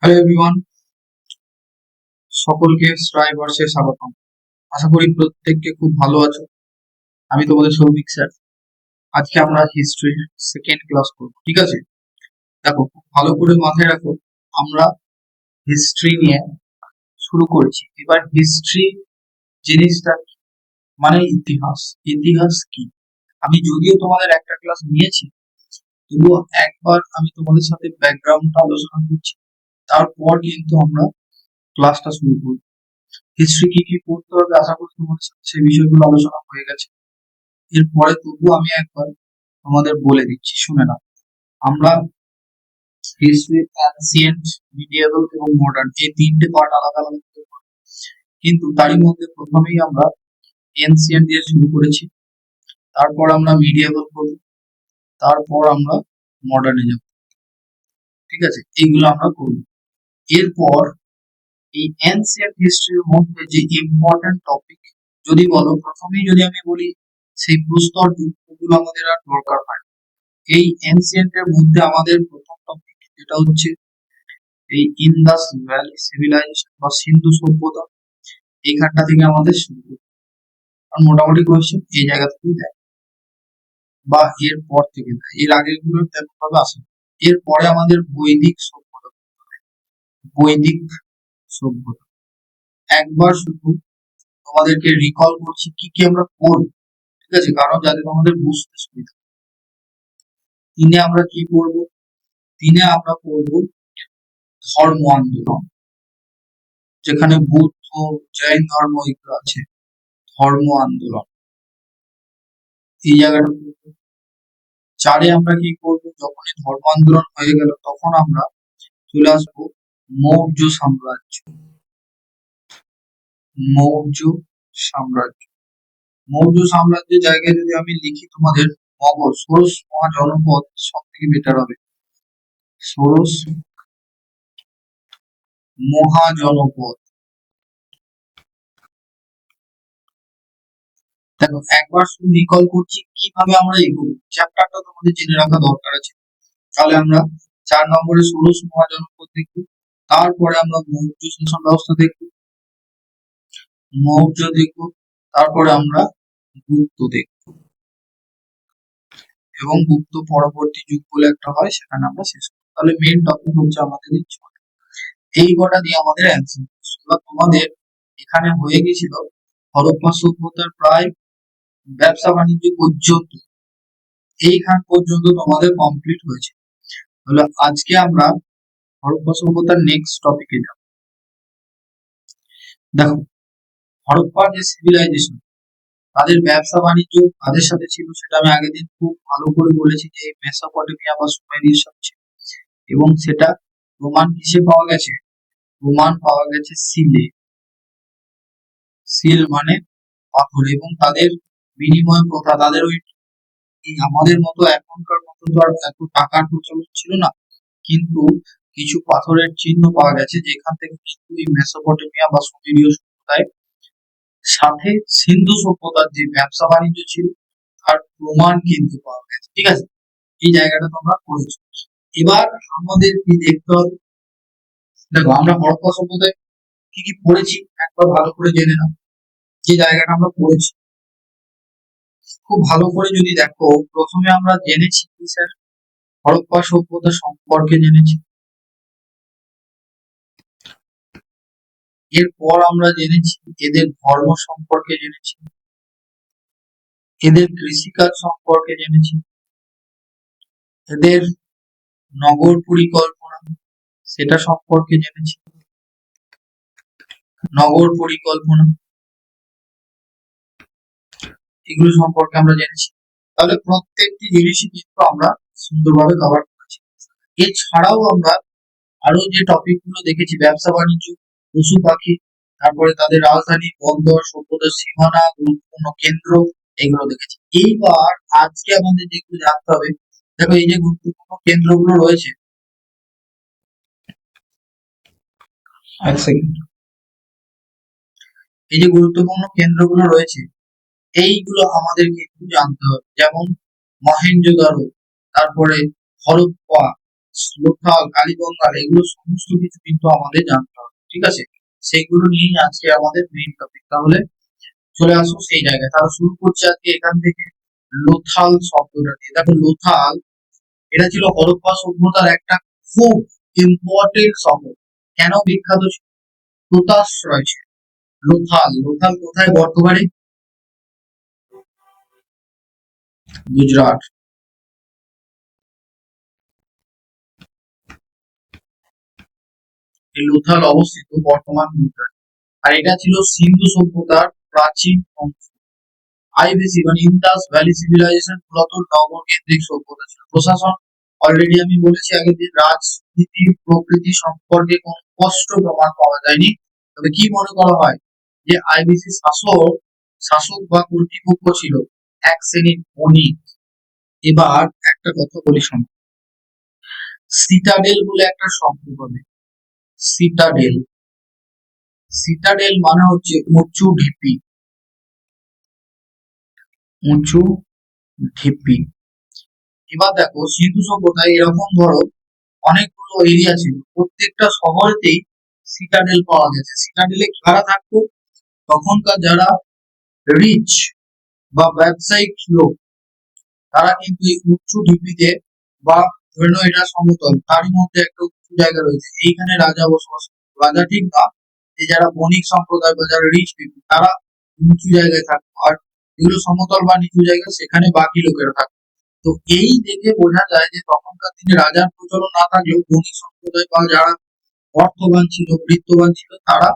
Hello everyone, সকলকে স্ট্রাইভার্সে স্বাগতম। আশা করি প্রত্যেককে খুব ভালো আছো। আমি তোমাদের সৌভিক স্যার। আজকে আমরা হিস্ট্রির সেকেন্ড ক্লাস করব, ঠিক আছে? দেখো, খুব ভালো করে মাথায় রাখো, আমরা হিস্ট্রি নিয়ে শুরু করেছি। এবার হিস্ট্রি জিনিসটা কি? মানে ইতিহাস। ইতিহাস কি? আমি যদিও তোমাদের একটা ক্লাস নিয়েছি, তবুও একবার আমি তোমাদের সাথে ব্যাকগ্রাউন্ডটা আলোচনা করছি, তারপর কিন্তু আমরা ক্লাসটা শুরু করব। হিস্ট্রি কি কি পড়তে হবে, আশা করি তোমাদের সাথে সেই বিষয়গুলো আলোচনা হয়ে গেছে। এরপরে তবুও আমি একবার তোমাদের বলে দিচ্ছি, শুনে নাও। আমরা হিস্ট্রি অ্যানসিয়েন্ট, মিডিয়েভেল এবং মডার্ন এই তিনটে পার্ট আলাদা আলাদা করে পড়ব। কিন্তু তারই মধ্যে প্রথমেই আমরা এনসিয়েন্ট দিয়ে শুরু করেছি, তারপর আমরা মিডিয়েভেল করব, তারপর আমরা মডার্নে যাব, ঠিক আছে? এইগুলো আমরা করব। এরপর এই এনসিয়েন্ট হিস্ট্রির মধ্যে যে ইম্পর্টেন্ট টপিক যদি বলো, প্রথমেই যদি আমি বলি সেই প্রস্তর যুগ, ওগুলো আমাদের আর দরকার হয়। এই এনসিয়েন্ট এর মধ্যে আমাদের প্রথম টপিক যেটা হচ্ছে এই ইন্দাস ভ্যালি সিভিলাইজেশন বা সিন্ধু সভ্যতা, এইখানটা থেকে আমাদের শুরু করতে হবে। আর মোটামুটি কোয়েশ্চেন এই জায়গা থেকেই দেয়, বা এর পর থেকে দেয়, এর আগের গুলো তেমন ভাবে আসে না। এরপরে আমাদের বৈদিক সভ্যতা, বৈদিক সভ্যতা একবার শুধু তোমাদেরকে রিকল করছি কি কি আমরা করব, ঠিক আছে? কারণ যাতে তোমাদের বুঝতে সুবিধা। তিনে আমরা কি করব? তিনে আমরা করব ধর্ম আন্দোলন, যেখানে বুদ্ধ, জৈন ধর্ম এগুলো আছে। ধর্ম আন্দোলন এই জায়গাটা করব। চারে আমরা কি করব? যখনই ধর্ম আন্দোলন হয়ে গেল, তখন আমরা চলে আসবো মৌর্য সাম্রাজ্য। মৌর্য সাম্রাজ্য, মৌর্য সাম্রাজ্যের জায়গায় যদি আমি লিখি তোমাদের মগধ, ষোড়শ মহাজনপদ সব থেকে বেটার হবে। ষোড়শ মহাজনপদ। দেখো, একবার শুধু রিকল করছি কিভাবে আমরা এগোবো, চ্যাপ্টারটা তোমাদের জেনে রাখা দরকার আছে। তাহলে আমরা 4 নম্বরে ষোড়শ মহাজনপদ দেখবো, তারপরে আমরা মৌর্য শাসন ব্যবস্থা দেখবো, মৌর্য দেখবো, তারপরে আমরা গুপ্ত দেখবো, এবং গুপ্ত পরবর্তী যুগ বলে একটা হয়, সেখানে আমরা শেষ করবো। তাহলে মেইন টপিক হচ্ছে আমাদের এই ছটা। এই কটা দিয়ে আমাদের অ্যান্সার। এবার তোমাদের এখানে হয়ে গেছিল হরপ্পা সভ্যতার প্রায় ব্যবসা বাণিজ্য পর্যন্ত, এইখান পর্যন্ত তোমাদের কমপ্লিট হয়েছে। তাহলে আজকে আমরা হরপ্পা সভ্যতার নেক্সট টপিকে যাব। দেখো, হরপ্পার যে সিভিলাইজেশন, তাদের ব্যবসা বাণিজ্য তাদের সাথে ছিল, সেটা আমি আগের দিন খুব ভালো করে বলেছি যে মেসোপটেমিয়া বা সুমেরিয়ার সাথে ছিল। এবং সেটা প্রমাণ কিসে পাওয়া গেছে? প্রমাণ পাওয়া গেছে সিলে। সিল মানে পাথর। এবং তাদের বিনিময় প্রথা, তাদের ওই আমাদের মতো এখনকার মতো তো আর এত টাকার প্রচলন ছিল না, কিন্তু কিছু পাথরের চিহ্ন পাওয়া গেছে, যেখান থেকে কিন্তু এই মেসোপটেমিয়া বা সুমেরীয় সভ্যতায় সাথে সিন্ধু সভ্যতার যে ব্যবসা বাণিজ্য ছিল তার প্রমাণ কিন্তু পাওয়া গেছে, ঠিক আছে? এই জায়গাটা তোমরা পড়েছো। এবার আমাদের কি দেখতে হবে? দেখো, আমরা হরপ্পা সভ্যতায় কি কি পড়েছি একবার ভালো করে জেনে নাও। যে জায়গাটা আমরা পড়েছি খুব ভালো করে যদি দেখো, প্রথমে আমরা জেনেছি কি স্যার? হরপ্পা সভ্যতা সম্পর্কে জেনেছি। এরপর আমরা জেনেছি এদের ধর্ম সম্পর্কে জেনেছি, এদের কৃষিকাজ সম্পর্কে জেনেছি, এদের নগর পরিকল্পনা সেটা সম্পর্কে জেনেছি। নগর পরিকল্পনা এগুলো সম্পর্কে আমরা জেনেছি। তাহলে প্রত্যেকটি জিনিসই কিন্তু আমরা সুন্দরভাবে কভার করেছি। এছাড়াও আমরা আরো যে টপিক গুলো দেখেছি, ব্যবসা বাণিজ্য, পশু পাখি, তারপরে তাদের রাজধানী, বন্দর, সভ্যতার সীমানা, গুরুত্বপূর্ণ কেন্দ্র, এগুলো দেখেছি। এইবার আজকে আমাদের যেগুলো জানতে হবে, দেখো এই যে গুরুত্বপূর্ণ কেন্দ্রগুলো রয়েছে, এক সেকেন্ড, এই যে গুরুত্বপূর্ণ কেন্দ্রগুলো রয়েছে, এইগুলো আমাদের কিন্তু জানতে হবে। যেমন মহেঞ্জোদারো, তারপরে হরপ্পা, লোথাল, কালীবঙ্গাল, এগুলো সমস্ত কিছু কিন্তু আমাদের জানতে হবে, ঠিক আছে? সেইগুলো নিয়েই আজকে আমাদের মেইন টপিক। তাহলে চলে আসো সেই জায়গায়। তাহলে শুরু করছি আজকে এখান থেকে, লোথাল শব্দটা দিয়ে। দেখো লোথাল, এটা ছিল হরপ্পা সভ্যতার একটা খুব ইম্পর্টেন্ট শহর। কেন বিখ্যাত ছিল? পোতাশ্রয় ছিল। লোথাল, লোথাল কোথায় বর্তমানে? গুজরাট। এই লোথাল অবস্থিত বর্তমান গুজরাট। আর এটা ছিল সিন্ধু সভ্যতার প্রাচীন অংশ। আইবিসি মানে ইন্দাস ভ্যালি সিভিলাইজেশন মূলত নগরকেন্দ্রিক সভ্যতা ছিল। প্রশাসন, অলরেডি আমি বলেছি আগের দিন, রাজনীতি প্রকৃতি সম্পর্কে কোনো স্পষ্ট প্রমাণ পাওয়া যায়নি। তবে কি মনে করা হয় যে আইবিসি শাসক শাসক বা কর্তৃপক্ষ ছিল এক শ্রেণীর বণিক। এবার একটা কথা বলি শোনো, সিটাডেল বলে একটা শব্দ পাবে। সিটাডেল, সিটাডেল মানে হচ্ছে উঁচু ঢিপি, উঁচু ঢিপি। এবার দেখো সিন্ধু সভ্যতায় এরকম ধরো অনেকগুলো এরিয়া ছিল, প্রত্যেকটা শহরেতেই সিটাডেল পাওয়া গেছে। সিটাডেলে কারা থাকতো? তখনকার যারা রিচ বা ব্যবসায়িক লোক, তারা কিন্তু এই উঁচু ঢিপিতে, বা ধরে নাও এটা সমতল, তারই মধ্যে একটা উঁচু জায়গা রয়েছে, এইখানে রাজা বসবাস করতো। রাজা ঠিক না, যে যারা বণিক সম্প্রদায় বা যারা রিচ পিপল, তারা উঁচু জায়গায় থাকতো। আর যেগুলো সমতল বা নিচু জায়গা, সেখানে বাকি লোকেরা থাকতো। তো এই দেখে বোঝা যায় যে তখনকার দিনে রাজার প্রচলন না থাকলেও বণিক সম্প্রদায় বা যারা অর্থবান ছিল, বিত্তবান ছিল, তারা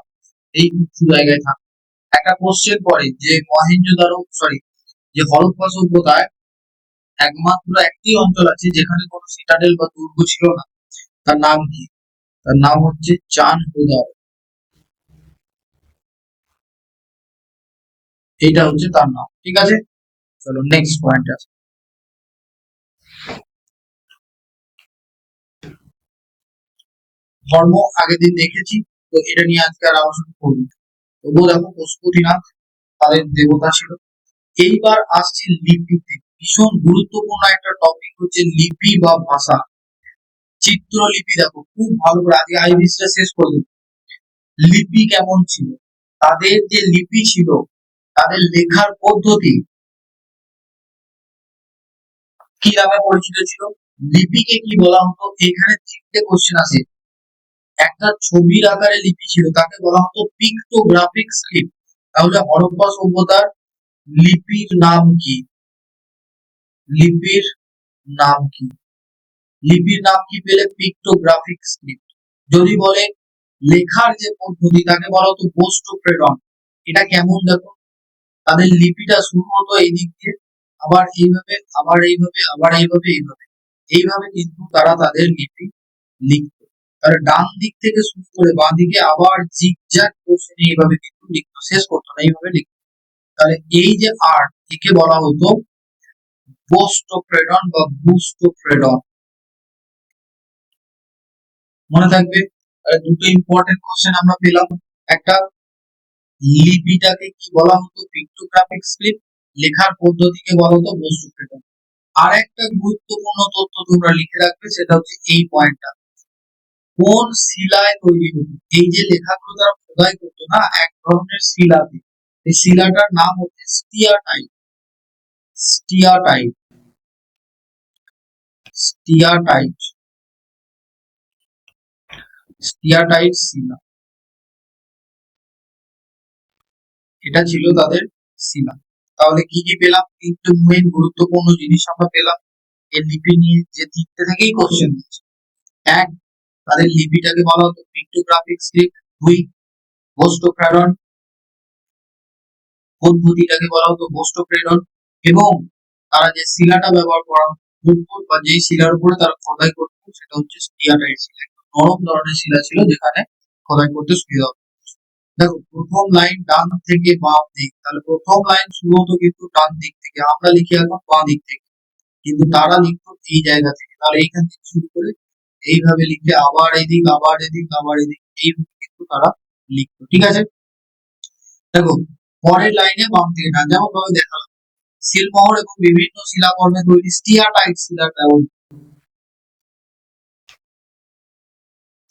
এই উঁচু জায়গায় থাকতো। একটা কোশ্চেন পড়ে যে মহেঞ্জোদারো, সরি, যে হরপ্পা সভ্যতায় একমাত্র একটি অঞ্চল আছে যেখানে কোনো সিটাডেল বা দুর্গ ছিল না। তার নাম কি? তার নাম হচ্ছে চানহুদার। এইটা হচ্ছে তার নাম, ঠিক আছে? চলো নেক্সট পয়েন্ট আছে। ধর্ম আগের দিন দেখেছি, তো এটা নিয়ে আজকে আর আলোচনা করবো। তবুও দেখো পশুপতিনাথ তাদের দেবতা ছিল। এইবার আসছি লিপিতে। ভীষণ গুরুত্বপূর্ণ একটা টপিক হচ্ছে লিপি বা ভাষা। চিত্রলিপি দেখো খুব ভালো করে, আগে আইবিসটা শেষ করে দেবো। লিপি কেমন ছিল? তাদের যে লিপি ছিল, তাদের লেখার পদ্ধতি কি নামে পরিচিত ছিল? লিপিকে কি বলা হতো? এখানে তিনটে কোশ্চেন আছে। একটা ছবির আকারে লিপি ছিল, তাকে বলা হতো পিক্টোগ্রাফিক স্ক্রিপ্ট। তাহলে হরপ্পা সভ্যতার লিপির নাম কি? লিপির নাম কি? লিপির নাম কি পেলে? পিক্টোগ্রাফিক স্ক্রিপ্ট। যদি বলে লেখার যে পদ্ধতি, তাকে বলা হতো বোস্টো প্রেরণ। এটা কেমন দেখো, তাদের লিপিটা শুরু হতো এই দিক দিয়ে, আবার এইভাবে, আবার এইভাবে, আবার এইভাবে, এইভাবে, এইভাবে কিন্তু তারা তাদের লিপি লিখতো। তাহলে ডান দিক থেকে শুরু করে বাঁ দিকে আবার জিগজ্যাগ কোশ্চেনে এইভাবে কিন্তু লিখতো, শেষ করতো না, এইভাবে লিখতো। তাহলে এই যে আর্ট, একে বলা হতো বোস্টো প্রেরণ বা বুস্টো প্রেরণ। মনে থাকবে। দুটো ইম্পর্টেন্ট কোশ্চেন আমরা পেলাম। একটা, লিপিটাকে কি বলা হতো? পিক্টোগ্রাফিক স্ক্রিপ্ট। লেখার পদ্ধতিকে বলা হতো বস্তু প্রেরণ। আর একটা গুরুত্বপূর্ণ তথ্য তোমরা লিখে রাখবে, সেটা হচ্ছে এই পয়েন্টটা, কোন শিলায় তৈরি হতো? এই যে লেখাগুলো তারা খোদাই করতো না, এক ধরনের শিলাতে, এই শিলাটার নাম হচ্ছে স্টিয়াটাইট। স্টিয়াটাইট, স্টিয়াটাইট, স্টিয়াটাইট শিলা, এটা ছিল তাদের শিলা। তাহলে কি কি পেলাম? তিনটে মেইন গুরুত্বপূর্ণ জিনিস আমরা পেলাম। এই লিপি নিয়ে যে তিনটে থেকেই কোশ্চেন দিচ্ছে। এক, তাদের লিপিটাকে বলা হতো পিক্টোগ্রাফিক স্ক্রিপ্ট। দুই, বস্তু প্রেরণ পদ্ধতিটাকে বলা হতো বস্তু প্রেরণ। এবং তারা যে শিলাটা ব্যবহার করা হতো বা যে শিলার উপরে তারা খোদাই করতো, সেটা হচ্ছে স্টিয়াটাইট শিলা। একটু নরম ধরনের শিলা ছিল, যেখানে খোদাই করতে সুবিধা হতো। দেখো প্রথম লাইন ডান থেকে বাম দিক, তাহলে প্রথম লাইন শুরু হতো কিন্তু ডান দিক থেকে, আমরা লিখি এখন বাঁ দিক থেকে, কিন্তু তারা লিখতো এই জায়গা থেকে। তাহলে এইখান থেকে শুরু করে এইভাবে লিখে আবার এদিক, আবার এদিক, আবার এদিক, এইভাবে কিন্তু তারা লিখতো, ঠিক আছে? দেখো পরের লাইনে বাম থেকে ডান, যেমন ভাবে দেখালাম, সিলমোহর এবং বিভিন্ন শিলাকর্মে তৈরি স্টিয়াটাইট শিলার ব্যবহার।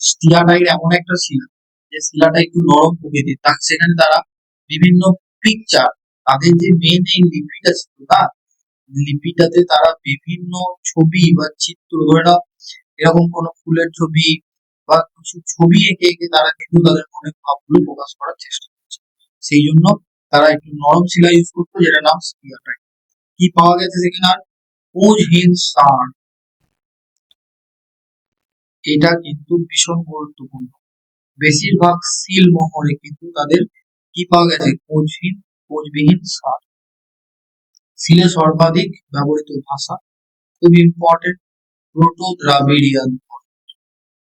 স্টিয়াটাইট এমন একটা শিলা যে শিলাটা একটু নরম প্রকৃতির, সেখানে তারা বিভিন্ন পিকচার, তাদের যে মেন এই লিপিটা ছিল না, লিপিটাতে তারা বিভিন্ন ছবি বা চিত্র, ধরে নাও এরকম কোনো ফুলের ছবি বা কিছু ছবি এঁকে এঁকে তারা কিন্তু তাদের মনের ভাবগুলো প্রকাশ করার চেষ্টা করছে। সেই জন্য তারা একটু নরম শিলা ইউজ করতো, যেটা নাম স্টিয়াটাইট। কি পাওয়া গেছে সেখানে? আর কোচহীন সার, এটা কিন্তু ভীষণ গুরুত্বপূর্ণ। বেশিরভাগ সিল মোহরে কিন্তু তাদের কি পাওয়া গেছে? কোচবিহীন সার। সিলে সর্বাধিক ব্যবহৃত ভাষা, খুব ইম্পর্টেন্ট, প্রোটো দ্রাবিড়িয়ান,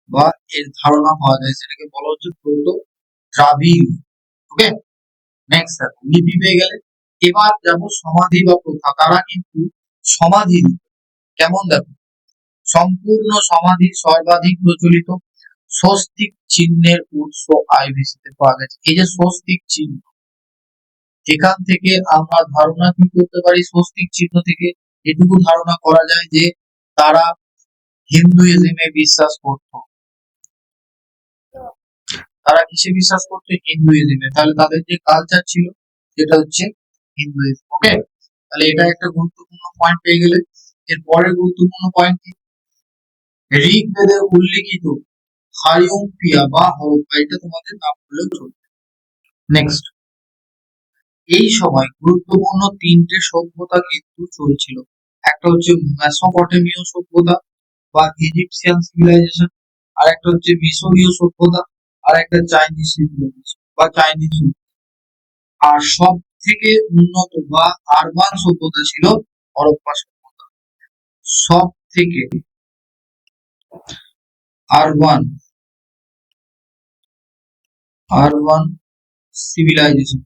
বা এর ধারণা পাওয়া যায়, সেটাকে বলা হচ্ছে প্রোটো দ্রাবিড়। ওকে, নেক্সট দেখো, লিপি পেয়ে গেলে এবার যাবো সমাধি বা প্রথা। তারা কিন্তু সমাধি কেমন দেখো, সম্পূর্ণ সমাধি সর্বাধিক প্রচলিত, স্বস্তিক চিহ্নের উৎস আইভিসিতে পাওয়া গেছে। এই যে স্বস্তিক চিহ্ন, এখান থেকে আমরা ধারণা কি করতে পারি? স্বস্তিক চিহ্ন থেকে এটুকু ধারণা করা যায় যে তারা হিন্দুইজমে বিশ্বাস করত। তারা কিসে বিশ্বাস করতো? হিন্দুইজমে। তাহলে তাদের যে কালচার ছিল সেটা হচ্ছে হিন্দুইজম। ওকে, তাহলে এটা একটা গুরুত্বপূর্ণ পয়েন্ট পেয়ে গেলে। এর পরের গুরুত্বপূর্ণ পয়েন্ট কি? ঋগ্বেদে উল্লেখিত হারিয়ম্পিয়া বা হরপ্পা, এটা তোমাদের নাম বললেও চলবে। নেক্সট, এই সময় গুরুত্বপূর্ণ তিনটে সভ্যতা কিন্তু চলছিল। একটা হচ্ছে মেসোপটেমীয় সভ্যতা বা ইজিপশিয়ান সিভিলাইজেশন, আর একটা হচ্ছে মিশরীয় সভ্যতা, আর একটা চাইনিজ সিভিলাইজেশন বা চাইনিজ। আর সব থেকে উন্নত বা আরবান সভ্যতা ছিল হরপ্পা সভ্যতা। সব থেকে আরবান আরবান সিভিলাইজেশন,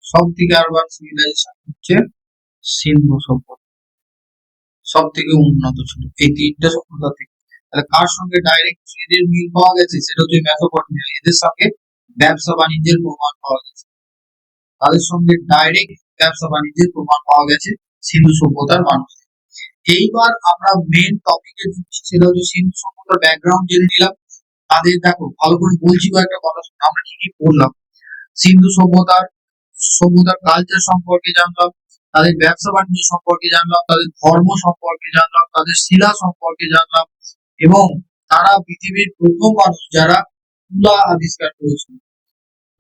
সব থেকে আরবান সিভিলাইজেশন হচ্ছে সিন্ধু সভ্যতা, সব থেকে উন্নত ছিল এই তিনটে সভ্যতা থেকে। তাহলে কার সঙ্গে ডাইরেক্ট ট্রেডের মিল পাওয়া গেছে? সেটা হচ্ছে মেসোপটেমিয়া। এদের সঙ্গে ব্যবসা বাণিজ্যের প্রমাণ পাওয়া গেছে, তাদের সঙ্গে ডাইরেক্ট ব্যবসা বাণিজ্যের প্রমাণ পাওয়া গেছে সিন্ধু সভ্যতার মানুষ। এইবার আমরা মেন টপিকে ঢুকছি, সেটা হচ্ছে সিন্ধু সভ্যতার ব্যাকগ্রাউন্ড জেনে নিলাম। তাদের দেখো ভালো করে বলছি কয়েকটা কথা শুনে, আমরা কি কি পড়লাম। সিন্ধু সভ্যতার কালচার সম্পর্কে জানলাম, তাদের ব্যবসা বাণিজ্য সম্পর্কে জানলাম, তাদের ধর্ম সম্পর্কে জানলাম, তাদের শিলা সম্পর্কে জানলাম, এবং তারা পৃথিবীর প্রথম মানুষ যারা তুলা আবিষ্কার করেছিল।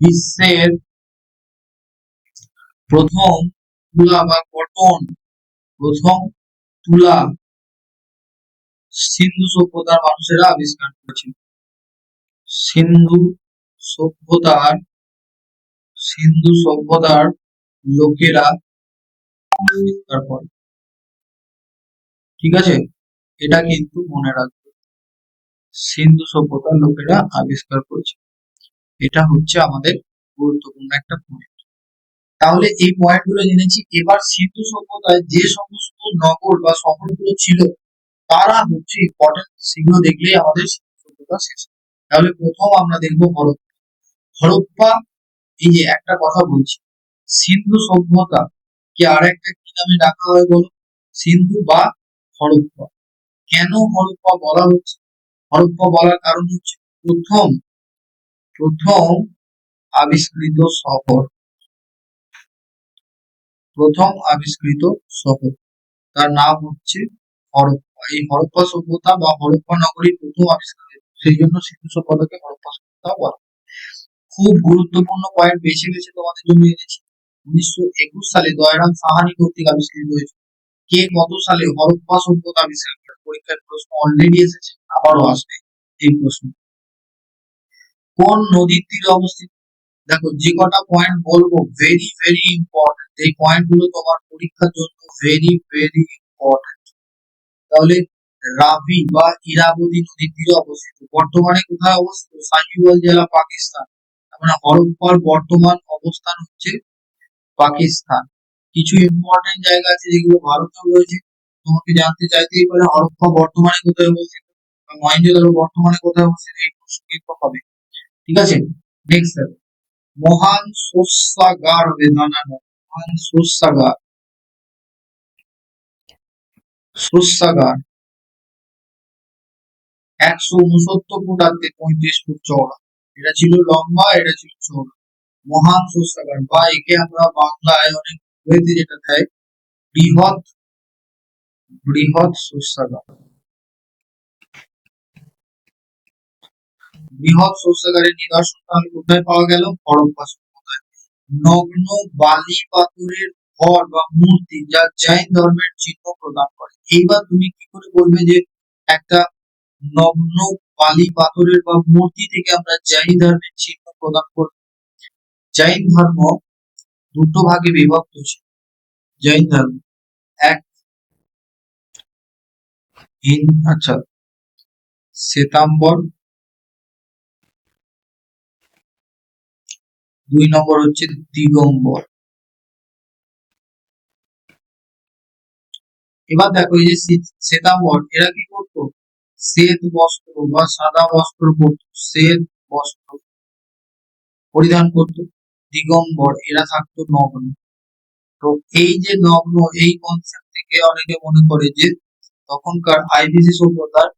বিশ্বের প্রথম তুলা বা কটন, প্রথম তুলা সিন্ধু সভ্যতার মানুষেরা আবিষ্কার করেছিল। সিন্ধু সভ্যতার সিন্ধু সভ্যতার লোকেরা আবিষ্কার করে। ঠিক আছে, এটা কিন্তু মনে রাখবে, সিন্ধু সভ্যতার লোকেরা আবিষ্কার করেছে। এটা হচ্ছে আমাদের গুরুত্বপূর্ণ একটা পয়েন্ট। তাহলে এই পয়েন্ট গুলো জেনেছি। এবার সিন্ধু সভ্যতায় যে সমস্ত নগর বা শহরগুলো ছিল তারা হচ্ছে ইম্পর্টেন্ট, সেগুলো দেখলেই আমাদের সিন্ধু সভ্যতা শেষ। তাহলে প্রথম আমরা দেখবো হরপ্পা। হরপ্পা, এই যে একটা কথা বলছি, সিন্ধু সভ্যতা কে আর একটা কি নামে ডাকা হয় বলো? সিন্ধু বা হরপ্পা। কেন হরপ্পা বলা হচ্ছে? হরপ্পা বলার কারণ হচ্ছে প্রথম প্রথম আবিষ্কৃত শহর, প্রথম আবিষ্কৃত শহর, তার নাম হচ্ছে হরপ্পা। এই হরপ্পা সভ্যতা বা হরপ্পা নগরী প্রথম আবিষ্কৃত, সেই জন্য সিন্ধু সভ্যতাকে হরপ্পা সভ্যতা বলা। খুব গুরুত্বপূর্ণ পয়েন্ট বেছে বেছে তোমাদের জন্য এনেছি। 1921 সালে দয়রাম সাহানি কর্তৃক আবিষ্কৃত হয়েছে। কে কত সালে হরপ্পা সভ্যতা আবিষ্কার করে? পরীক্ষার প্রশ্ন অলরেডি এসেছে, আবারও আসবে এই প্রশ্ন। কোন নদীর তীরে অবস্থিত? দেখো যে কটা পয়েন্ট বলবো ভেরি ভেরি ইম্পর্টেন্ট, এই পয়েন্ট গুলো তোমার পরীক্ষার জন্য ভেরি ভেরি ইম্পর্টেন্ট। তাহলে রাবি বা ইরাবতী নদীর তীরে অবস্থিত। বর্তমানে কোথায় অবস্থিত? সাহিওয়াল জেলা, পাকিস্তান। মানে হরপ্পার বর্তমান অবস্থান হচ্ছে পাকিস্তান। কিছু ইম্পর্টেন্ট জায়গা আছে যেগুলো ভারতেও রয়েছে, তোমাকে জানতে চাইতেই পারে হরপ্পা বর্তমানে কোথায় অবস্থিত বা মহেঞ্জোদারো বর্তমানে কোথায় অবস্থিত, এই প্রশ্ন কিন্তু হবে। ঠিক আছে, নেক্সট মহান শস্যাগার বেদানা, মহান শস্যাগার শস্যাগার 169 ফুট আর 35 ফুট চওড়া। এটা ছিল লম্বা, এটা ছিল চওড়া। মহান শস্যাগার, বা একে আমরা বাংলায় অনেক বইতে যেটা দেয় বৃহৎ, বৃহৎ শস্যাগার। বৃহৎ শস্যাগারের নিদর্শন তাহলে কোথায় পাওয়া গেল? হরপ্পা সভ্যতায়। নগ্ন বালি পাথরের ঘর বা মূর্তি যা জৈন ধর্মের চিহ্ন প্রদান করে। এইবার তুমি কি করে বলবে যে একটা নগ্ন বালি পাথরের বা মূর্তি থেকে আমরা জৈন ধর্মের চিহ্ন প্রদান করব? জৈন ধর্ম দুটো ভাগে বিভক্ত ছিল। জৈন ধর্ম এক আচ্ছা শ্বেতাম্বর, 2 নম্বর হচ্ছে দিগম্বর। এবার দেখো এই যে শ্বেতাম্বর এরা কি করতো? শ্বেত বস্ত্র বা সাদা বস্ত্র পরতো, শ্বেত বস্ত্র পরিধান করতো। দিগম্বর এরা থাকতো নগ্ন। তো এই যে নগ্ন, এই কনসেপ্ট থেকে অনেকে মনে করে যে তখনকার আইবিসি সভ্যতার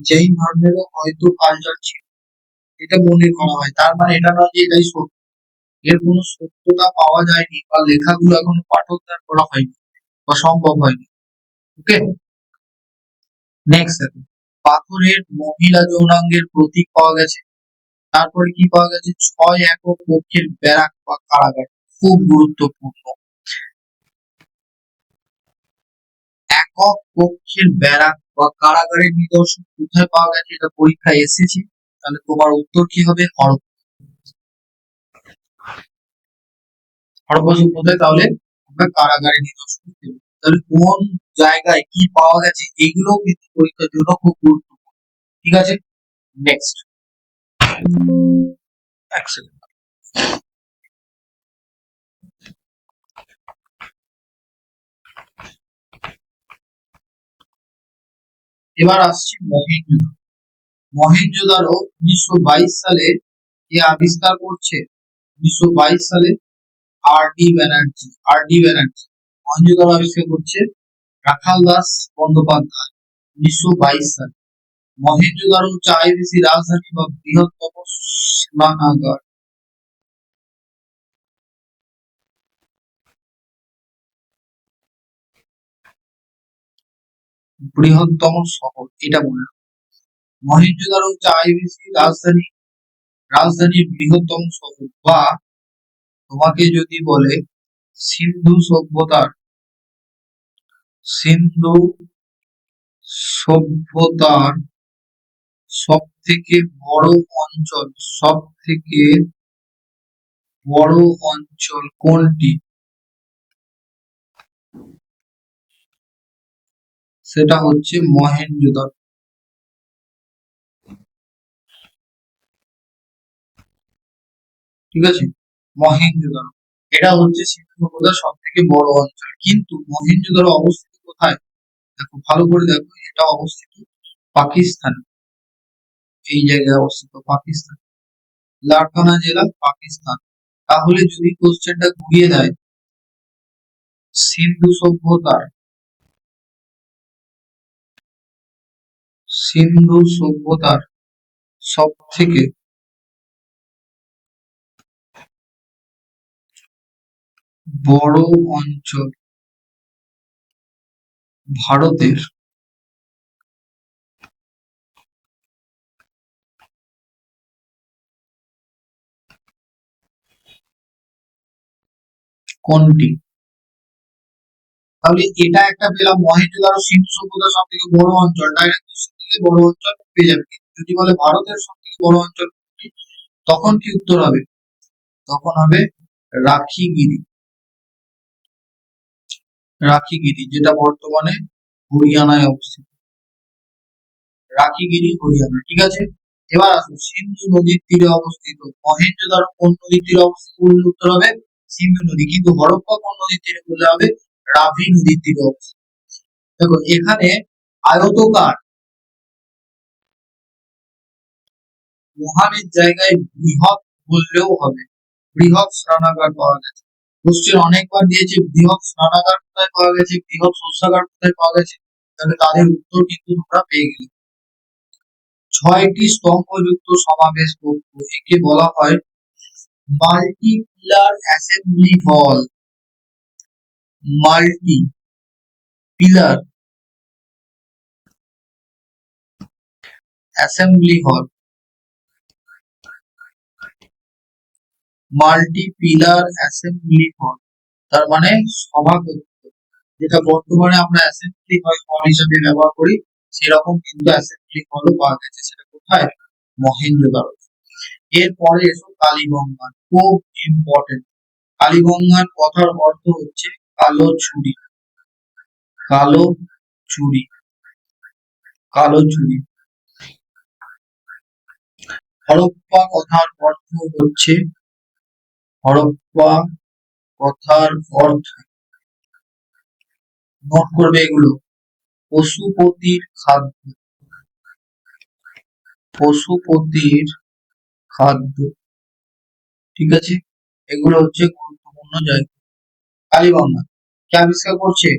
জৈন ধর্মেরও হয়তো কালচার ছিল, এটা মনে করা হয়। তার মানে এটা নয় যে এটাই সত্য, এর কোনো সত্যতা পাওয়া যায়নি বা লেখাগুলো এখনো পাঠোদ্ধার করা হয়নি বা সম্ভব হয়নি। ওকে, নেক্সট দেখো, পাথরের মহিলা যৌনাঙ্গের প্রতীক পাওয়া গেছে। তারপরে কি পাওয়া গেছে? 6 একক কক্ষের ব্যারাক বা কারাগার, খুব গুরুত্বপূর্ণ। একক কক্ষের ব্যারাক বা কারাগারের নিদর্শন কোথায় পাওয়া গেছে? এটা পরীক্ষায় এসেছে, তাহলে তোমার উত্তর কি হবে? হরপ্পা সভ্যতায়। তাহলে আমরা কারাগারের নিদর্শন দেব। তাহলে কোন জায়গায় কি পাওয়া গেছে এগুলোও কিন্তু পরীক্ষার জন্য খুব গুরুত্বপূর্ণ। ঠিক আছে, নেক্সট। এক সেকেন্ড। এবার আসছি মহেঞ্জোদারো। মহেঞ্জোদারো 1922 সালে কে আবিষ্কার করছে? 1922 সালে আর ডি ব্যানার্জি। মহেঞ্জোদারো আবিষ্কার করছে রাখাল দাস বন্দ্যোপাধ্যায় 1922 সালে। মহেঞ্জোদারো হচ্ছে আইবিসি রাজধানী বা বৃহত্তম স্নানাগার। বৃহত্তম শহর এটা বলল। মহেঞ্জোদারো হচ্ছে আইবিসি রাজধানীর বৃহত্তম শহর। বা তোমাকে যদি বলে সিন্ধু সভ্যতার সিন্ধু সভ্যতার সব থেকে বড় অঞ্চল, সব থেকে বড় অঞ্চল কোনটি? সেটা হচ্ছে মহেঞ্জোদারো। ঠিক আছে, মহেঞ্জোদারো এটা হচ্ছে সিন্ধু সভ্যতার সব থেকে বড় অঞ্চল। কিন্তু মহেঞ্জোদারো অবস্থিত কোথায়? দেখো ভালো করে দেখো, এটা অবস্থিত পাকিস্তান। এই জায়গায় অবস্থিত পাকিস্তান, লারকানা জেলা, পাকিস্তান। তাহলে যদি কোশ্চেনটা ঘুরিয়ে দেয়, সিন্ধু সভ্যতার সিন্ধু সভ্যতার সব থেকে বড় অঞ্চল ভারতের কোনটি? তাহলে এটা একটা পেলাম, মহেঞ্জোদারো সিন্ধু সভ্যতার সব থেকে বড় অঞ্চল, ডাইরেক্ট কোশ্চেন দিলে বড় অঞ্চল পেয়ে যাবে। যদি বলে ভারতের সব থেকে বড় অঞ্চল কোনটি, তখন কি উত্তর হবে? তখন হবে রাখিগিরি। রাখিগিরি যেটা বর্তমানে হরিয়ানায় অবস্থিত। রাখিগিরি হরিয়ানা। ঠিক আছে, এবার আসো সিন্ধু নদীর তীরে অবস্থিত মহেঞ্জোদারো কোন নদীর তীরে অবস্থিত বললে উত্তর হবে সিন্ধু নদী। কিন্তু হরপ্পা কোন নদীর তীরে বললে হবে রাভি নদীর তীরে অবস্থিত। দেখো এখানে আয়তকার, মহানের জায়গায় বৃহৎ বললেও হবে। বৃহৎ স্নানাগার পাওয়া গেছে। কোশ্চেন অনেকবার দিয়েছে, বৃহৎ স্নানাগার কোথায় পাওয়া গেছে, বৃহৎ শস্যাগার কোথায় পাওয়া গেছে, তাহলে তাদের উত্তর কিন্তু তোমরা পেয়ে গেলে। 6টি স্তম্ভযুক্ত সমাবেশ কক্ষ, একে বলা হয় মাল্টি পিলার অ্যাসেম্বলি হল। মাল্টি পিলার অ্যাসেম্বলি হল, মাল্টি পিলার অ্যাসেম্বলি হল, তার মানে সভাকক্ষ, যেটা বর্তমানে আমরা অ্যাসেম্বলি হল হিসেবে ব্যবহার করি, সেরকম কিন্তু অ্যাসেম্বলি হলও পাওয়া গেছে। সেটা কোথায়? মহেন্দ্রগড়। এরপরে এসো কালীগঙ্গা, খুব ইম্পর্টেন্ট। কালীগঙ্গার কথার অর্থ হচ্ছে কালো ছুরি। কালো ছুরি, কালো ছুরি। হরপ্পা কথার অর্থ হচ্ছে, হরপ্পা কথার অর্থ, নোট করবে এগুলো, পশুপতির খাদ্য। পশুপতির খাদ্য, ঠিক আছে? এগুলো হচ্ছে গুরুত্বপূর্ণ জায়গা। কালীগঙ্গা কে আবিষ্কার করছে?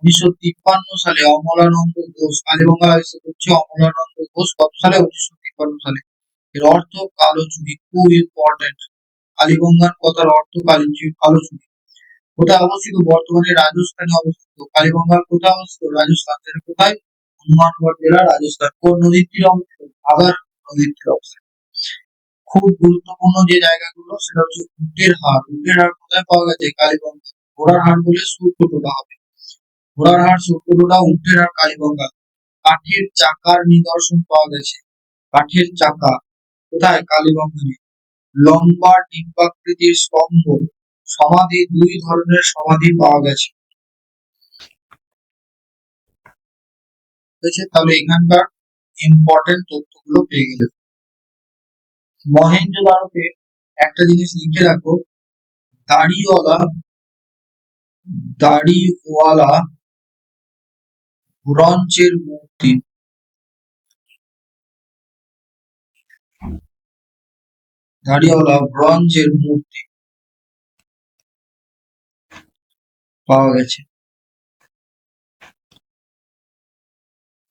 1953 সালে অমলানন্দ ঘোষ। কালীগঙ্গা আবিষ্কার করছে অমলানন্দ ঘোষ। কত সালে? 1953 সালে। এর অর্থ কালো চুরি, খুব ইম্পর্টেন্ট। কালীগঙ্গার কথার অর্থ কালো চুরি। কোথায় অবস্থিত? বর্তমানে রাজস্থানে অবস্থিত। কালীগঙ্গার কোথায় অবস্থিত? রাজস্থান। সেটা কোথায়? হনুমানগড় জেলা, রাজস্থান। কোন নদীর তীরে অবস্থিত? ঘাঘর নদীর তীরে অবস্থিত। খুব গুরুত্বপূর্ণ যে জায়গাগুলো, সেটা হচ্ছে উটের হাড়। উটের হাড় কোথায় পাওয়া গেছে? কালীগঙ্গা। ঘোড়ার হাড় বলে সুরকটোটা হবে। ঘোড়ার হাড়, সুরকটোটা, উটের হাড়, কালীগঙ্গা। কাঠের চাকার নিদর্শন পাওয়া গেছে। কাঠের চাকা কোথায়? কালীগঙ্গায়। লম্বা ডিম্বাকৃতির স্তম্ভ, সমাধি, দুই ধরনের সমাধি পাওয়া গেছে। ঠিক আছে, তাহলে এখানকার ইম্পর্টেন্ট তথ্যগুলো পেয়ে গেলে। মহেঞ্জোদারোতে একটা জিনিস লিখে রাখো, দাড়িওয়ালা, দাড়িওয়ালা ব্রোঞ্জের মূর্তি। দাড়িওয়ালা ব্রোঞ্জের মূর্তি পাওয়া গেছে।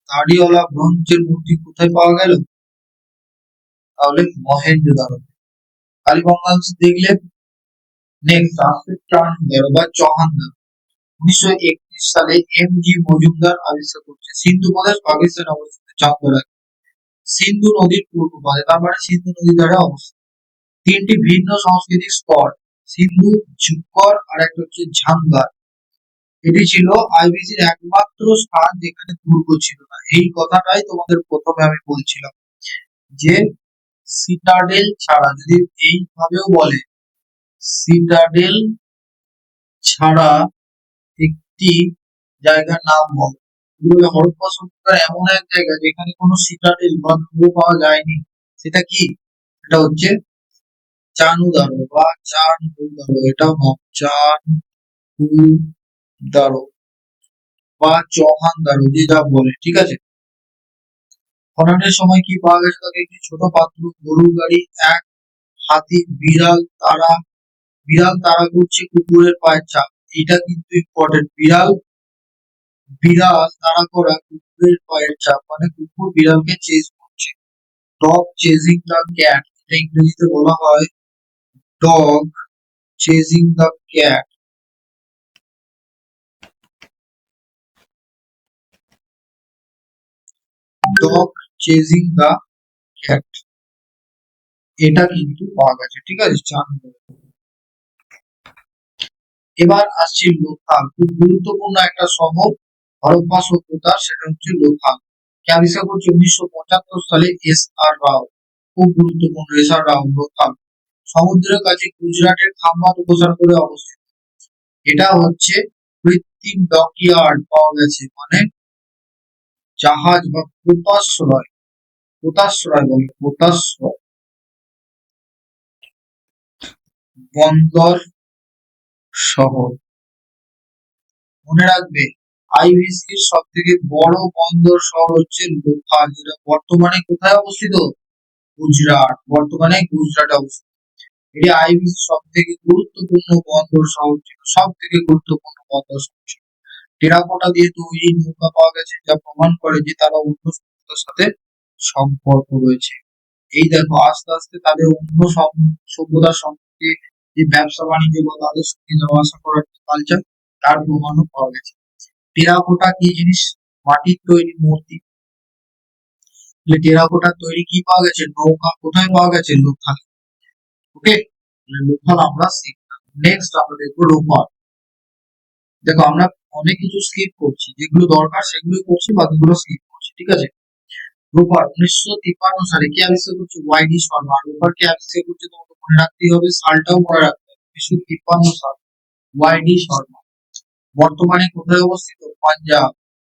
দাড়িওয়ালা ব্রোঞ্জের মূর্তি কোথায় পাওয়া গেল? তাহলে মহেঞ্জোদারোতে। কালীগঙ্গা দেখলে। নেক্সট আসছে চাঁদদারো বা চৌহানদারো। 1931 সালে এম.জি. মজুমদার আবিষ্কার করছে। সিন্ধু প্রদেশ, পাকিস্তানে অবস্থিত চাঁদদারো। সিন্ধু নদীর পূর্ব পারে, তার মানে সিন্ধু নদীর ধারে অবস্থিত। 3টি ভিন্ন সাংস্কৃতিক স্তর, সিন্ধু, ঝুক্কর আর একটা হচ্ছে ঝাঙ্গার। এটি ছিল আইবিসির একমাত্র স্থান যেখানে দুর্গ ছিল না। এই কথাটাই তোমাদের প্রথমে আমি বলছিলাম, যে সিটাডেল ছাড়া, যদি এইভাবেও বলে, সিটাডেল ছাড়া একটি জায়গার নাম বল। হরপ্পা সভ্যতার এমন এক জায়গা যেখানে কোনো সিটাডেল বা দুর্গ পাওয়া যায়নি, সেটা কি? এটা হচ্ছে চানুদারো বা চানহুদারো। এটাও নাম চানহুদারো বা চৌহানদারো, যে যা বলে, ঠিক আছে? খননের সময় কি পাওয়া গেছে? তাকে একটি ছোট পাত্র, গরুর গাড়ি, এক হাতি, বিড়াল তাড়া করছে কুকুরের পায়ের ছাপ। এটা কিন্তু ইম্পর্টেন্ট। বিড়াল বিড়াল তাড়া করা কুকুরের পায়ের ছাপ, মানে কুকুর বিড়ালকে চেজ করছে। ডগ চেজিং দ্য ক্যাট, এটা ইংরেজিতে বলা হয় dog chasing the cat. Dog chasing the cat, এটা কিন্তু পাওয়া গেছে, ঠিক আছে? এবার আসছি লোথাল, খুব গুরুত্বপূর্ণ একটা শহর হরপ্পা সভ্যতার, সেটা হচ্ছে লোথাল। কে আবিষ্কার করছে? 1975 সালে এস আর রাও। খুব গুরুত্বপূর্ণ, এস আর রাও। লোথাল সমুদ্রের কাছে গুজরাটের খাম্বাত উপসাগরে অবস্থিত। এটা হচ্ছে কৃত্রিম ডকইয়ার্ড পাওয়া গেছে, মানে জাহাজ বা পোতাশ্রয়, পোতাশ্রয় বলে, পোতাশ্রয় বন্দর শহর। মনে রাখবে, আইবিসির সব থেকে বড় বন্দর শহর হচ্ছে লোথাল, যেটা বর্তমানে কোথায় অবস্থিত? গুজরাট, বর্তমানে গুজরাটে অবস্থিত। এটি আইবিসি সব থেকে গুরুত্বপূর্ণ বন্দর শহর ছিল, সব থেকে গুরুত্বপূর্ণ বন্দর শহর ছিল। টেরাকোটা দিয়ে তৈরি নৌকা পাওয়া গেছে, যা প্রমাণ করে যে তারা অন্য সভ্যতার সাথে সম্পর্ক রয়েছে। এই দেখো আস্তে আস্তে তাদের অন্য সভ্যতার সঙ্গে যে ব্যবসা বাণিজ্য বা তাদের সঙ্গে যাওয়া আসা করার কালচার, তার প্রমাণও পাওয়া গেছে। টেরাকোটা কি জিনিস? মাটির তৈরি মূর্তি। টেরাকোটার তৈরি কি পাওয়া গেছে? নৌকা। কোথায় পাওয়া গেছে? লোথাল। ওকে, লোথাল আমরা শিখলাম। নেক্সট আমরা দেখবো রোপার। দেখো আমরা অনেক কিছু স্কিপ করছি, যেগুলো দরকার সেগুলোই করছি, বাকিগুলো স্কিপ করছি, ঠিক আছে। রোপার 1953 সালে কে আবিষ্কার করছে? ওয়াইডি শর্মা। রোপার কে আবিষ্কার করছে? তোমাকে মনে রাখতেই হবে, সালটাও মনে রাখতে হবে, 1953 সাল, ওয়াইডি শর্মা। বর্তমানে কোথায় অবস্থিত? পাঞ্জাব।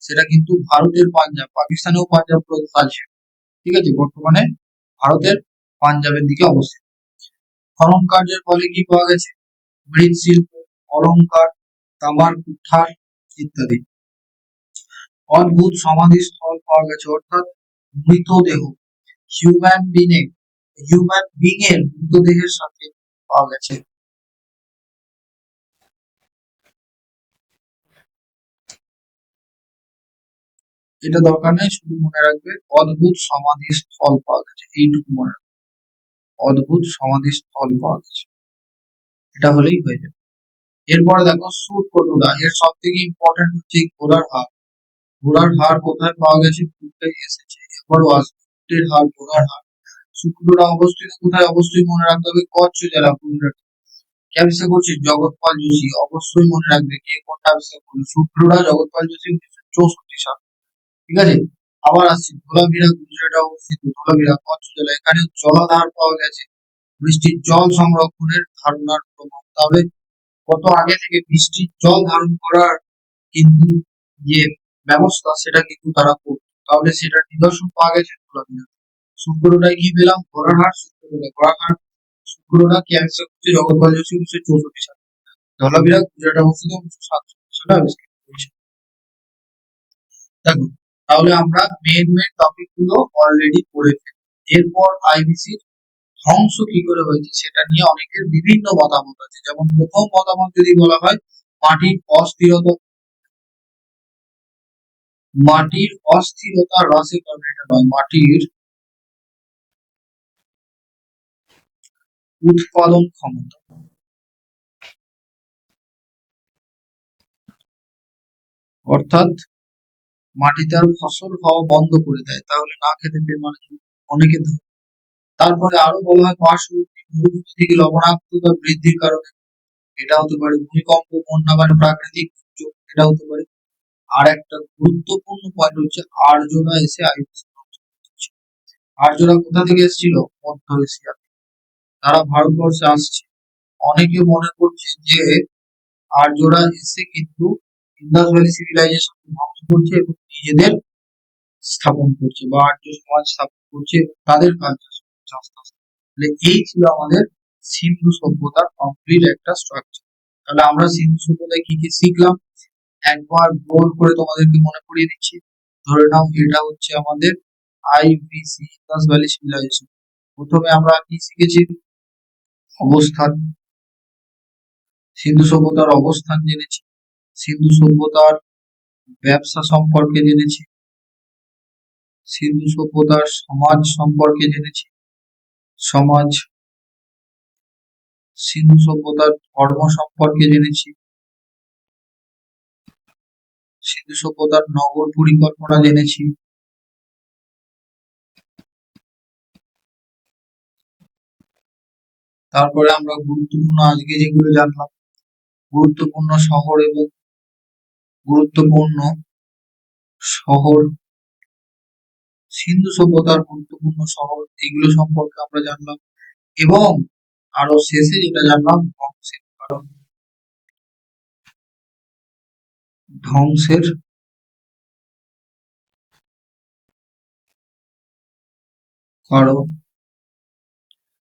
সেটা কিন্তু ভারতের পাঞ্জাব, পাকিস্তানেও পাঞ্জাব প্রদেশ আছে, ঠিক আছে। বর্তমানে ভারতের পাঞ্জাবের দিকে অবস্থিত। খনন কার্যের ফলে কি পাওয়া গেছে? মৃৎশিল্প, অলংকার, তামার কুঠার ইত্যাদি। অদ্ভুত সমাধিস্থল পাওয়া গেছে, অর্থাৎ মৃতদেহ, হিউম্যান বিং এর মৃতদেহের সাথে পাওয়া গেছে। এটা দরকার নেই, শুধু মনে রাখবে অদ্ভুত সমাধিস্থল পাওয়া গেছে, এইটুকু মনে রাখবে, অদ্ভুত সমাধিস্থল পাওয়া গেছে, এটা হলেই হয়ে যাবে। এরপরে দেখো সুটকোটুলা, এর সব থেকে ইম্পর্টেন্ট হচ্ছে ঘোড়ার হাড়। ঘোড়ার হাড় কোথায় পাওয়া গেছে? কোথায় এসেছে, এবারও আসবে। উটের হাড়, ঘোড়ার হাড়। সুটকোটুলা অবস্থিত কোথায়? অবশ্যই মনে রাখতে হবে কচ্ছ জেলা, গুজরাট। কে আবিষ্কার করছে? জগৎপাল যোশী। অবশ্যই মনে রাখবে কে কোনটা আবিষ্কার করলো। সুটকোটুলা জগৎপাল যোশী 1964 সাল, ঠিক আছে। আবার আসছি ধোলাভিরা, গুজরাটে অবস্থিত। ধোলাভিরা কচ্ছ জেলা, এখানে জলাধার পাওয়া গেছে, বৃষ্টির জল সংরক্ষণের ধারণার প্রমাণ। তাহলে কত আগে থেকে বৃষ্টির জল ধারণ করার কিন্তু যে ব্যবস্থা, সেটা কিন্তু তারা করতো। তাহলে সেটার নিদর্শন পাওয়া গেছে ধোলাভিরা। শুক্রটায় কি পেলাম? ঘোড়ার হাড়, ঘোড়ার হাড়। শুক্রটা কি আবিষ্কার করছে? জগৎপাল যোশী 1964 সালে। ধলাভিরা গুজরাটে অবস্থিত, 1967 সালে আবিষ্কৃত হয়েছে। দেখো তাহলে আমরা মেন টপিক গুলো অলরেডি পড়ে ফেলি। এরপর আইবিসি ধ্বংস কি করে হয়েছে সেটা নিয়ে অনেকের বিভিন্ন মতামত আছে। যেমন প্রথম মতামত যদি বলা হয়, মাটির অস্থিরতা, মাটির অস্থিরতা হ্রাসের কারণে, এটা নয়, মাটির উৎপাদন ক্ষমতা, অর্থাৎ মাটিতে আর ফসল হওয়া বন্ধ করে দেয়, তাহলে না খেতে পেয়ে মানে অনেকে। তারপরে আরো বলা হয় পার্শ্ববর্তী মরুভূমি থেকে লবণাক্ততা বৃদ্ধির কারণে, এটা হতে পারে। ভূমিকম্প, বন্যা বা প্রাকৃতিক দুর্যোগ, এটা হতে পারে। আর একটা গুরুত্বপূর্ণ পয়েন্ট হচ্ছে আর্যরা এসে আইবিসি ধ্বংস করছে। আর্যরা কোথা থেকে এসেছিল? মধ্য এশিয়া। তারা ভারতবর্ষে আসছে। অনেকে মনে করছে যে আর্যরা এসে কিন্তু ইন্দাস ভ্যালি সিভিলাইজেশন ধ্বংস করছে এবং নিজেদের স্থাপন করছে, বা আর্য সমাজ স্থাপন করছে এবং তাদের কালচার আস্তে আস্তে। তাহলে এই ছিল আমাদের সিন্ধু সভ্যতার কমপ্লিট একটা স্ট্রাকচার। তাহলে আমরা সিন্ধু সভ্যতায় কি কি শিখলাম একবার গোল করে তোমাদেরকে মনে করিয়ে দিচ্ছি। ধরে নাও এটা হচ্ছে আমাদের আইবিসি, ইন্দাস ভ্যালি সিভিলাইজেশন। প্রথমে আমরা কি শিখেছি? অবস্থান, সিন্ধু সভ্যতার অবস্থান জেনেছি। সিন্ধু সভ্যতার ব্যবসা সম্পর্কে জেনেছি। সিন্ধু সভ্যতার সমাজ সম্পর্কে জেনেছি, সমাজ। সিন্ধু সভ্যতার ধর্ম সম্পর্কে জেনেছি। সিন্ধু সভ্যতার নগর পরিকল্পনা জেনেছি। তারপরে আমরা গুরুত্বপূর্ণ আজকে যেগুলো জানলাম, গুরুত্বপূর্ণ শহর এবং গুরুত্বপূর্ণ শহর, সিন্ধু সভ্যতার গুরুত্বপূর্ণ শহর, এগুলো সম্পর্কে আমরা জানলাম। এবং আরো শেষে যেটা জানলাম, ধ্বংসের কারণ। ধ্বংসের কারণ।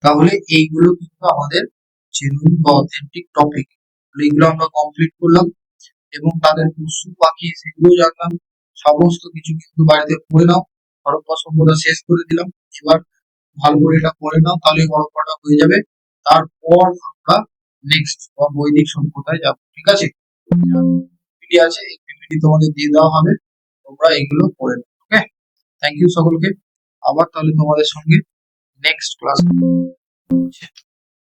তাহলে এইগুলো কিন্তু আমাদের জেনুইন বা অথেন্টিক টপিক, এইগুলো আমরা কমপ্লিট করলাম এবং তাদের পশু পাখি সেগুলো জানলাম। সমস্ত কিছু কিন্তু বাড়িতে পড়ে নাও। হরপ্পা সভ্যতা শেষ করে দিলাম। এবার ভালো করে এটা পড়ে নাও, তাহলে হরপ্পাটা হয়ে যাবে। তারপর আমরা নেক্সট বৈদিক সভ্যতায় যাব। ঠিক আছে, পিপিটি আছে, এই পিপিটি তোমাদের দিয়ে দেওয়া হবে, তোমরা এগুলো করে নেবে। ওকে, থ্যাংক ইউ সকলকে। আবার তাহলে তোমাদের সঙ্গে নেক্সট ক্লাস।